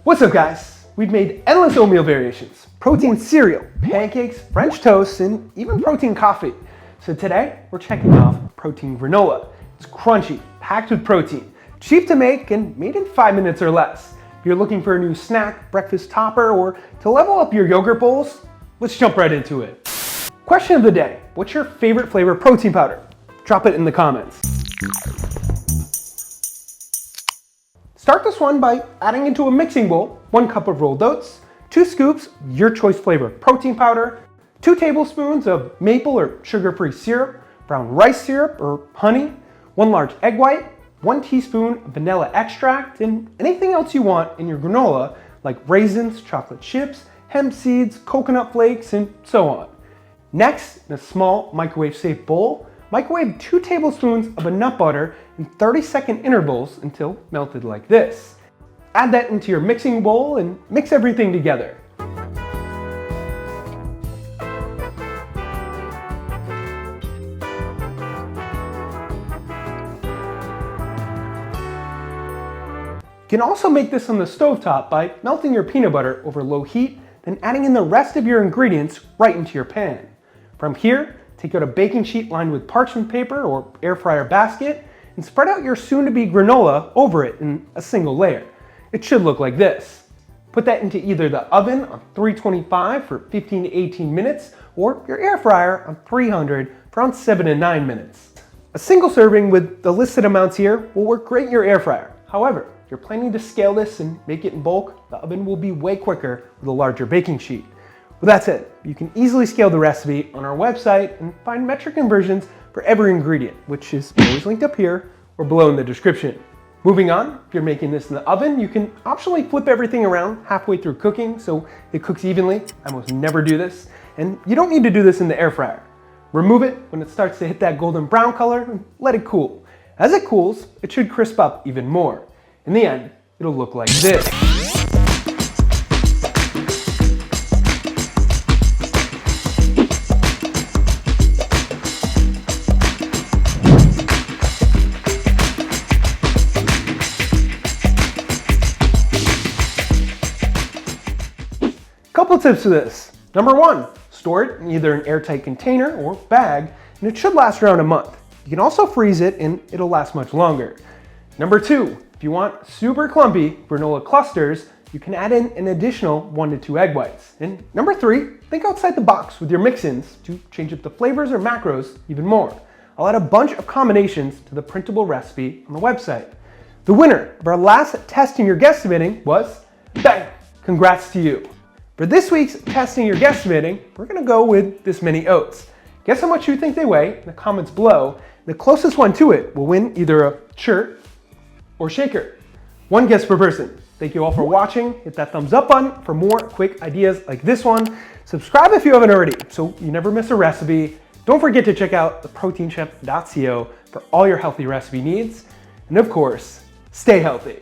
What's up, guys? We've made endless oatmeal variations, protein cereal, pancakes, French toast, and even protein coffee. So today, we're checking off protein granola. It's crunchy, packed with protein, cheap to make, and made in 5 minutes or less. If you're looking for a new snack, breakfast topper, or to level up your yogurt bowls, let's jump right into it. Question of the day: what's your favorite flavor protein powder? Drop it in the comments. Start this one by adding into a mixing bowl 1 cup of rolled oats, 2 scoops your choice flavor protein powder, 2 tablespoons of maple or sugar-free syrup, brown rice syrup or honey, 1 large egg white, 1 teaspoon of vanilla extract, and anything else you want in your granola like raisins, chocolate chips, hemp seeds, coconut flakes, and so on. Next, in a small microwave-safe bowl, microwave 2 tablespoons of a nut butter in 30-second intervals until melted like this. Add that into your mixing bowl and mix everything together. You can also make this on the stovetop by melting your peanut butter over low heat, then adding in the rest of your ingredients right into your pan. From here, take out a baking sheet lined with parchment paper or air fryer basket and spread out your soon-to-be granola over it in a single layer. It should look like this. Put that into either the oven on 325 for 15 to 18 minutes or your air fryer on 300 for around 7 to 9 minutes. A single serving with the listed amounts here will work great in your air fryer. However, if you're planning to scale this and make it in bulk, the oven will be way quicker with a larger baking sheet. With that said, you can easily scale the recipe on our website and find metric conversions for every ingredient, which is always linked up here or below in the description. Moving on, if you're making this in the oven, you can optionally flip everything around halfway through cooking so it cooks evenly. I almost never do this, and you don't need to do this in the air fryer. Remove it when it starts to hit that golden brown color and let it cool. As it cools, it should crisp up even more. In the end, it'll look like this. Couple tips to this. Number 1, store it in either an airtight container or bag, and it should last around a month. You can also freeze it and it'll last much longer. Number 2, if you want super clumpy granola clusters, you can add in an additional 1 to 2 egg whites. And number 3, think outside the box with your mix-ins to change up the flavors or macros even more. I'll add a bunch of combinations to the printable recipe on the website. The winner of our last Testing Your Guesstimating was, bang, congrats to you. For this week's Testing Your Guesstimating, we're gonna go with this many oats. Guess how much you think they weigh in the comments below. The closest one to it will win either a shirt or shaker. 1 guess per person. Thank you all for watching. Hit that thumbs up button for more quick ideas like this one. Subscribe if you haven't already so you never miss a recipe. Don't forget to check out theproteinchef.co for all your healthy recipe needs. And of course, stay healthy.